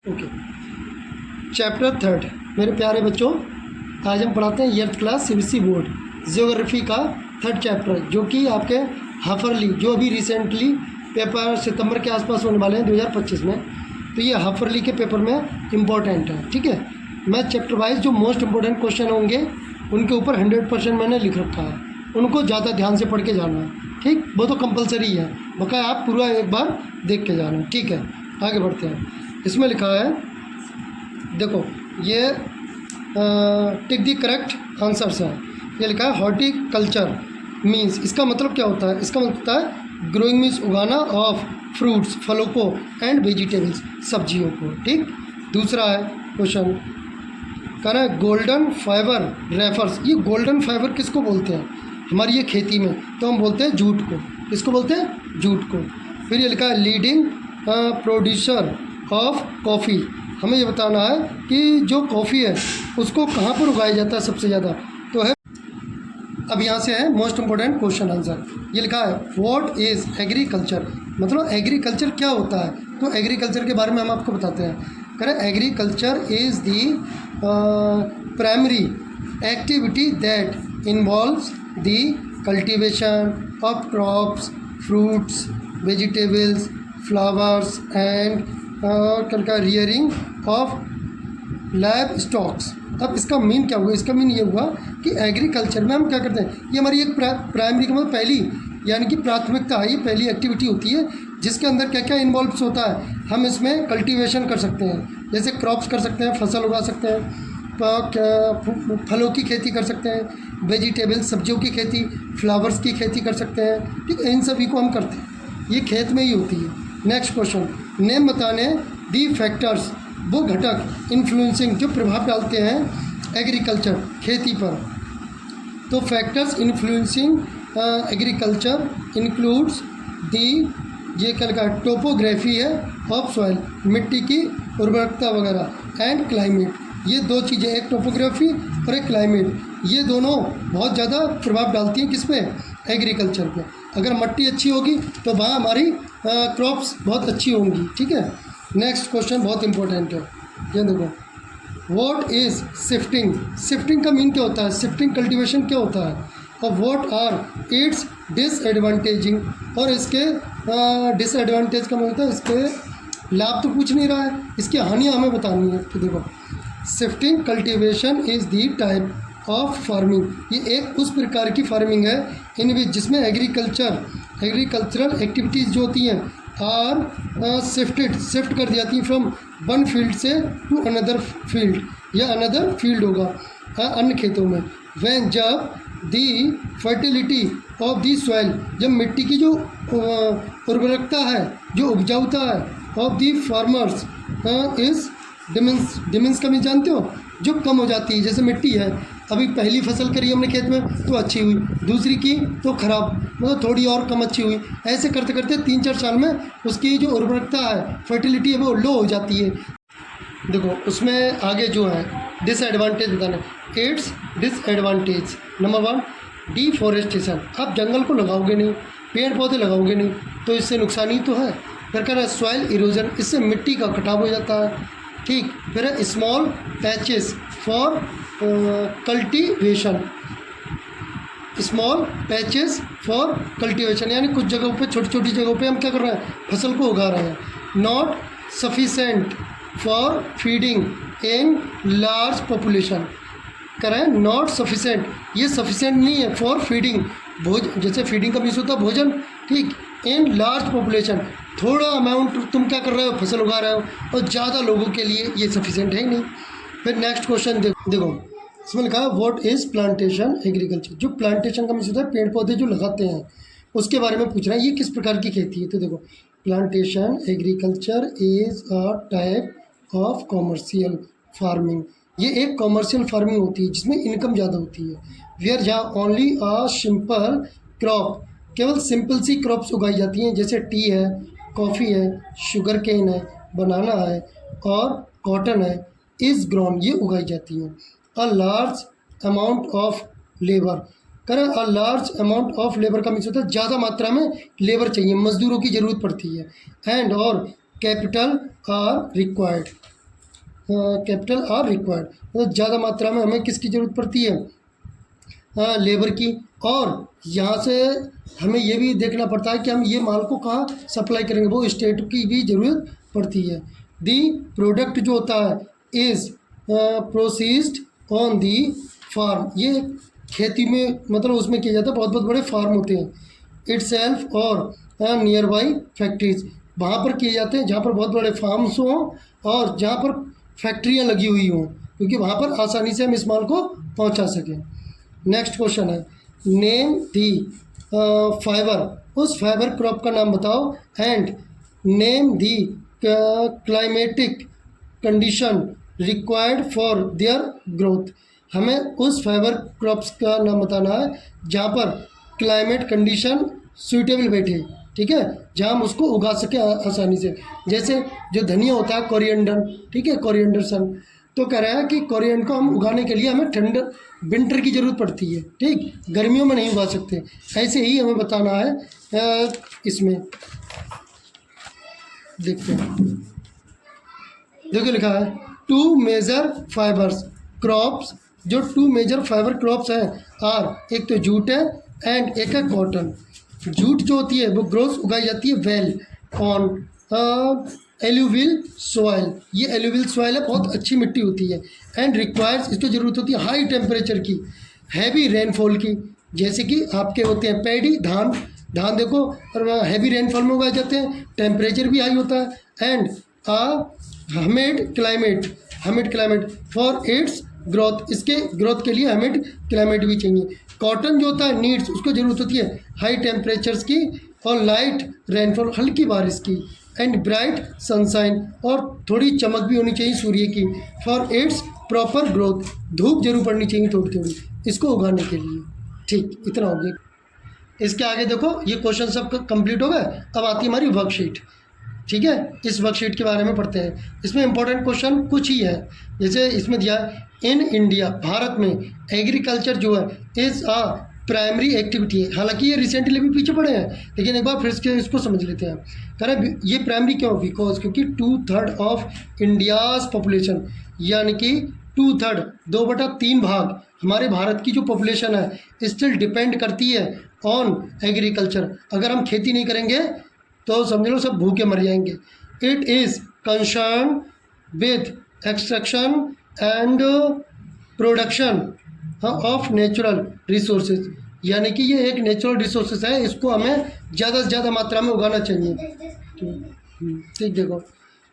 Okay, chapter third. मेरे प्यारे बच्चों, आज हम पढ़ाते हैं 8th class CBSE board geography का थर्ड चैप्टर, जो कि आपके हाफरली, जो अभी रिसेंटली पेपर सितंबर के आसपास होने वाले हैं 2025 में। तो ये हाफरली के पेपर में इम्पॉर्टेंट है, ठीक है। मैं चैप्टर वाइज जो मोस्ट इम्पोर्टेंट क्वेश्चन होंगे उनके ऊपर 100% मैंने लिख रखा है, उनको ज़्यादा ध्यान से पढ़ के जाना है, ठीक। वो तो कंपलसरी है, बकाया आप पूरा एक बार देख के जाना, ठीक है। आगे बढ़ते हैं। इसमें लिखा है, देखो ये टिक दी करेक्ट आंसर्स है। ये लिखा है हॉर्टिकल्चर मीन्स, इसका मतलब क्या होता है? इसका मतलब होता है ग्रोइंग मीन्स उगाना ऑफ फ्रूट्स, फलों को, एंड वेजिटेबल्स, सब्जियों को, ठीक। दूसरा है क्वेश्चन, कह रहा है गोल्डन फाइबर रेफर्स। ये गोल्डन फाइबर किसको बोलते हैं? हमारी ये खेती में तो हम बोलते हैं जूट को। किसको बोलते हैं? जूट को। फिर ये लिखा है लीडिंग प्रोड्यूसर ऑफ कॉफ़ी। हमें ये बताना है कि जो कॉफ़ी है उसको कहाँ पर उगाया जाता है सबसे ज़्यादा, तो है। अब यहाँ से है मोस्ट इम्पोर्टेंट क्वेश्चन आंसर। ये लिखा है व्हाट इज़ एग्रीकल्चर, मतलब एग्रीकल्चर क्या होता है? तो एग्रीकल्चर के बारे में हम आपको बताते हैं। कह रहे agriculture is the primary activity that involves the cultivation of crops, fruits, vegetables, flowers and क्या रियरिंग ऑफ लाइव स्टॉक्स। अब इसका मीन क्या हुआ? इसका मीन ये हुआ कि एग्रीकल्चर में हम क्या करते हैं, ये हमारी एक प्राइमरी का मतलब पहली, यानी कि प्राथमिकता है, ये पहली एक्टिविटी होती है जिसके अंदर क्या क्या इन्वॉल्व होता है। हम इसमें कल्टीवेशन कर सकते हैं, जैसे क्रॉप्स कर सकते हैं, फसल उगा सकते हैं, फलों की खेती कर सकते हैं, वेजिटेबल्स सब्जियों की खेती, फ्लावर्स की खेती कर सकते हैं, ठीक है। इन सभी को हम करते हैं, ये खेत में ही होती है। नेक्स्ट क्वेश्चन, नेम बताने दी फैक्टर्स, वो घटक इन्फ्लुएंसिंग जो प्रभाव डालते हैं एग्रीकल्चर खेती पर। तो फैक्टर्स इन्फ्लुएंसिंग एग्रीकल्चर इंक्लूड्स दी, ये क्या लिखा है, टोपोग्राफी है ऑफ सॉइल, मिट्टी की उर्वरकता वगैरह, एंड क्लाइमेट। ये दो चीज़ें, एक टोपोग्राफी और एक क्लाइमेट, ये दोनों बहुत ज़्यादा प्रभाव डालती हैं किस पे? एग्रीकल्चर पे। अगर मिट्टी अच्छी होगी तो वहाँ हमारी क्रॉप्स बहुत अच्छी होंगी, ठीक है। नेक्स्ट क्वेश्चन बहुत इंपॉर्टेंट है, ये देखो व्हाट इज़ शिफ्टिंग। शिफ्टिंग का मीन क्या होता है? शिफ्टिंग कल्टीवेशन क्या होता है? और व्हाट आर इट्स डिसएडवांटेजिंग, और इसके डिसएडवांटेज का मतलब होता है, इसके लाभ तो पूछ नहीं रहा है, इसकी हानियाँ हमें बतानी है। तो देखो shifting cultivation is the type of farming, ये एक उस प्रकार की फार्मिंग है इन विच जिसमें एग्रीकल्चरल एक्टिविटीज़ जो होती हैं आर शिफ्ट कर दी जाती हैं फ्रॉम वन फील्ड से टू अनदर फील्ड, या अनदर फील्ड होगा अन्य खेतों में। वह जब दी फर्टिलिटी ऑफ दी सॉइल, जब मिट्टी की जो उर्वरकता है, जो उपजाऊता है ऑफ दी फार्मर्स इज़ डिमिन्स का भी जानते हो, जो कम हो जाती है। जैसे मिट्टी है, अभी पहली फसल करी हमने खेत में तो अच्छी हुई, दूसरी की तो ख़राब, मतलब थोड़ी और कम अच्छी हुई। ऐसे करते करते 3-4 साल में उसकी जो उर्वरकता है, फर्टिलिटी है, वो लो हो जाती है। देखो उसमें आगे जो है डिसएडवांटेज बताना, इट्स डिसएडवांटेज नंबर 1 डिफॉरेस्टेशन। आप जंगल को लगाओगे नहीं, पेड़ पौधे लगाओगे नहीं, तो इससे नुकसान ही तो है। फिर कह रहा है सॉइल इरोजन, इससे मिट्टी का कटाव हो जाता है, ठीक। फिर है small patches for cultivation, small patches for cultivation, यानी कुछ जगहों पे, छोटी छोटी जगहों पे हम क्या कर रहे हैं, फसल को उगा रहे हैं। Not sufficient for feeding in large population, कह रहे हैं नॉट सफिशेंट, ये सफिशेंट नहीं है फॉर फीडिंग, जैसे फीडिंग का मीन्स होता है भोजन, ठीक। इन लार्ज पॉपुलेशन, थोड़ा अमाउंट तुम क्या कर रहे हो, फसल उगा रहे हो, और ज़्यादा लोगों के लिए ये सफिशेंट है ही नहीं। फिर नेक्स्ट क्वेश्चन देखो इसमें लिखा है व्हाट इज़ प्लांटेशन एग्रीकल्चर। जो प्लांटेशन का मीन्स होता है पेड़ पौधे जो लगाते हैं, उसके बारे में पूछ रहा है, ये किस प्रकार की खेती है। तो देखो plantation agriculture is a type of commercial farming, ये एक कॉमर्शियल फार्मिंग होती है जिसमें इनकम ज़्यादा होती है। वेयर जहाँ ओनली अ सिंपल क्रॉप, केवल सिंपल सी क्रॉप्स उगाई जाती हैं, जैसे टी है, कॉफ़ी है, शुगर केन है, बनाना है और कॉटन है, इज़ ग्रोन, ये उगाई जाती हैं। A large amount of labour, करें a large amount of labour का मीन्स होता है ज़्यादा मात्रा में लेबर चाहिए, मज़दूरों की ज़रूरत पड़ती है। एंड और capital R required, capital R required, मतलब ज़्यादा मात्रा में हमें किसकी ज़रूरत पड़ती है, लेबर की। और यहाँ से हमें ये भी देखना पड़ता है कि हम ये माल को कहाँ सप्लाई करेंगे, वो स्टेट की भी ज़रूरत पड़ती है। दी प्रोडक्ट जो होता है is processed on the farm, ये खेती में मतलब उसमें किया जाता है, बहुत बहुत बड़े फार्म होते हैं। इटसेल्फ और नियर बाई फैक्ट्रीज, वहाँ पर किए जाते हैं जहाँ पर बहुत बड़े फार्म्स हों और जहाँ पर फैक्ट्रियाँ लगी हुई हों, क्योंकि वहाँ पर आसानी से हम इस माल को पहुँचा सकें। नेक्स्ट क्वेश्चन है, नेम दी फाइबर, उस फाइबर क्रॉप का नाम बताओ। And name the climatic condition required for their growth, हमें उस फाइबर क्रॉप्स का नाम बताना है जहाँ पर क्लाइमेट कंडीशन सूटेबल बैठे, ठीक है, जहाँ हम उसको उगा सके आसानी से। जैसे जो धनिया होता है कोरिएंडर, ठीक है, कोरिएंडर सन, तो कह रहा है कि कोरिएंडर को हम उगाने के लिए हमें ठंड विंटर की ज़रूरत पड़ती है, ठीक, गर्मियों में नहीं उगा सकते। ऐसे ही हमें बताना है इसमें, देखते हैं, देखो लिखा है टू मेजर फाइबर्स क्रॉप्स, जो टू मेजर फाइबर क्रॉप्स हैं आर, एक तो जूट है एंड एक है कॉटन। जूट जो होती है वो ग्रोथ उगाई जाती है वेल ऑन एल्यूवियल सॉइल, ये एल्यूवियल सॉइल है, बहुत अच्छी मिट्टी होती है। एंड रिक्वायर्स, इसको ज़रूरत होती है हाई टेम्परेचर की, हैवी रेनफॉल की, जैसे कि आपके होते हैं पैडी, धान, धान देखो और हैवी रेनफॉल में उगाए जाते हैं, टेम्परेचर भी हाई होता है। And humid climate, humid climate for its growth, इसके ग्रोथ के लिए ह्यूमिड क्लाइमेट भी चाहिए। कॉटन जो होता है नीड्स, उसको ज़रूरत होती है हाई टेम्परेचर्स की और लाइट रेनफॉल, हल्की बारिश की। एंड ब्राइट सनशाइन, और थोड़ी चमक भी होनी चाहिए सूर्य की। फॉर इट्स प्रॉपर ग्रोथ, धूप जरूर पड़नी चाहिए थोड़ी थोड़ी इसको उगाने के लिए, ठीक, इतना हो गया। इसके आगे देखो ये क्वेश्चन सब कंप्लीट हो गए, अब आती है हमारी वर्कशीट, ठीक है। इस वर्कशीट के बारे में पढ़ते हैं। इसमें इंपॉर्टेंट क्वेश्चन कुछ ही है, जैसे इसमें दिया इन इंडिया, भारत में एग्रीकल्चर जो है इज़ अ प्राइमरी एक्टिविटी है। हालांकि ये रिसेंटली भी पीछे पड़े हैं, लेकिन एक बार फिर इसको समझ लेते हैं। कह रहे ये प्राइमरी क्यों, बिकॉज क्योंकि 2/3 ऑफ इंडियाज़ पॉपुलेशन, यानी कि 2/3, 2/3 भाग हमारे भारत की जो पॉपुलेशन है स्टिल डिपेंड करती है ऑन एग्रीकल्चर। अगर हम खेती नहीं करेंगे तो समझ लो सब भूखे मर जाएंगे। It is concern with extraction and production of natural resources, यानी कि ये एक नेचुरल रिसोर्सेज है, इसको हमें ज़्यादा से ज़्यादा मात्रा में उगाना चाहिए। ठीक, देखो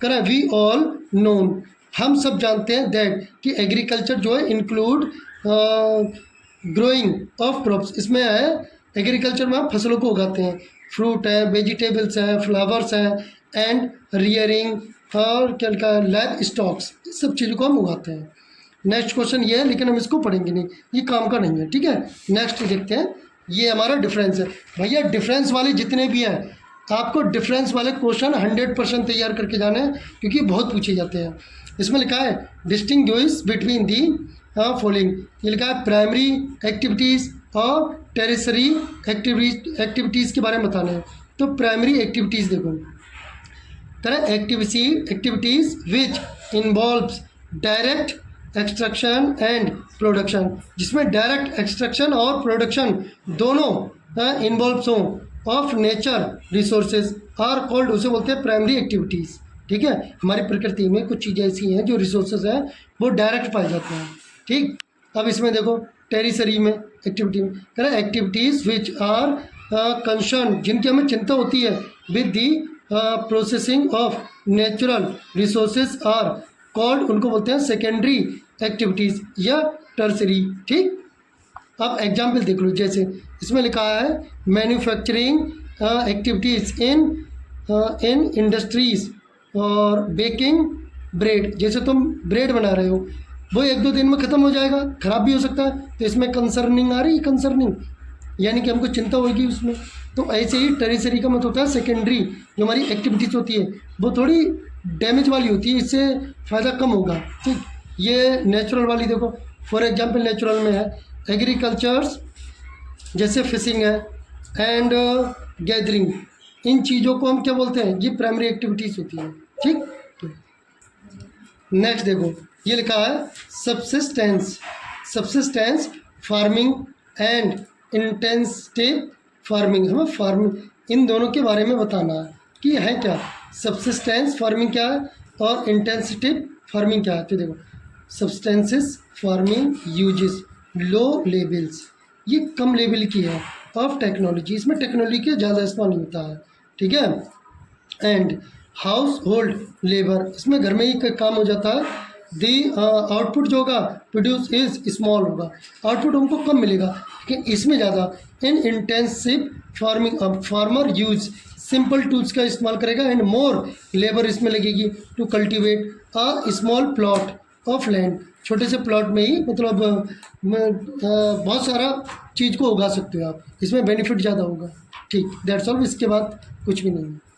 करें वी ऑल नोन, हम सब जानते हैं दैट कि एग्रीकल्चर जो है इंक्लूड ग्रोइंग ऑफ क्रॉप्स, इसमें है एग्रीकल्चर में हम फसलों को उगाते हैं, फ्रूट है, वेजिटेबल्स हैं, फ्लावर्स हैं, एंड रियरिंग और क्या लिखा है लाइव स्टॉक्स, इस सब चीज़ों को हम उगाते हैं। नेक्स्ट क्वेश्चन ये है, लेकिन हम इसको पढ़ेंगे नहीं, ये काम का नहीं है, ठीक है। नेक्स्ट देखते हैं, ये हमारा डिफरेंस है। भैया डिफरेंस वाले जितने भी हैं आपको डिफरेंस वाले क्वेश्चन 100% तैयार करके जाने हैं, क्योंकि बहुत पूछे जाते हैं। इसमें लिखा है डिस्टिंग्विश बिटवीन दी फॉलोइंग, ये लिखा है प्राइमरी एक्टिविटीज़ और टेरिसरी एक्टिविटीज़ के बारे में बताना है। तो प्राइमरी एक्टिविटीज़ देखो, तरह activities which involves direct extraction and production, जिसमें डायरेक्ट एक्सट्रैक्शन और प्रोडक्शन दोनों इन्वॉल्व्स हों of nature resources are called, उसे बोलते हैं प्राइमरी एक्टिविटीज़, ठीक है। हमारी प्रकृति में कुछ चीज़ें ऐसी हैं जो रिसोर्सेज हैं वो डायरेक्ट पाए जाते हैं, ठीक। अब इसमें देखो टेरिसरी में एक्टिविटी में कह रहा है एक्टिविटीज़ विच आर कंसर्न, जिनकी हमें चिंता होती है with the processing of natural resources are called, उनको बोलते हैं सेकेंडरी एक्टिविटीज़ या टर्सरी, ठीक। अब एग्जाम्पल देख लो, जैसे इसमें लिखा है मैन्युफैक्चरिंग एक्टिविटीज़ इन इंडस्ट्रीज़ और बेकिंग ब्रेड, जैसे तुम ब्रेड बना रहे हो वो 1-2 दिन में ख़त्म हो जाएगा, ख़राब भी हो सकता है, तो इसमें कंसर्निंग आ रही है, कंसर्निंग यानी कि हमको चिंता होगी उसमें। तो ऐसे ही टेरिसरी का मतलब होता है सेकेंडरी, जो हमारी एक्टिविटीज़ होती है वो थोड़ी डैमेज वाली होती है, इससे फ़ायदा कम होगा, ठीक। ये नेचुरल वाली देखो, फॉर एग्जांपल नेचुरल में है एग्रीकल्चर्स, जैसे फिशिंग है एंड गैदरिंग, इन चीज़ों को हम क्या बोलते हैं, ये प्राइमरी एक्टिविटीज़ होती हैं, ठीक। नेक्स्ट देखो ये लिखा है subsistence, subsistence farming and intensive farming. हमें फार्मिंग इन दोनों के बारे में बताना है कि है क्या। सबसिस्टेंस फार्मिंग क्या है और इंटेंसिव फार्मिंग क्या है। तो देखो substances farming uses low levels, ये कम लेवल की है ऑफ टेक्नोलॉजी, इसमें टेक्नोलॉजी का ज़्यादा इस्तेमाल नहीं होता है, ठीक है। एंड हाउस होल्ड लेबर, इसमें घर में ही काम हो जाता है। दी आउटपुट जो होगा प्रोड्यूस इज स्मॉल होगा, आउटपुट हमको कम मिलेगा, लेकिन इसमें ज़्यादा। In intensive farming farmer use simple tools का इस्तेमाल करेगा एंड मोर लेबर इसमें लगेगी to cultivate a small plot of land, छोटे से प्लॉट में ही मतलब बहुत सारा चीज़ को उगा सकते हो आप, इसमें बेनिफिट ज़्यादा होगा। ठीक, दैट्स ऑल, इसके बाद कुछ भी नहीं है।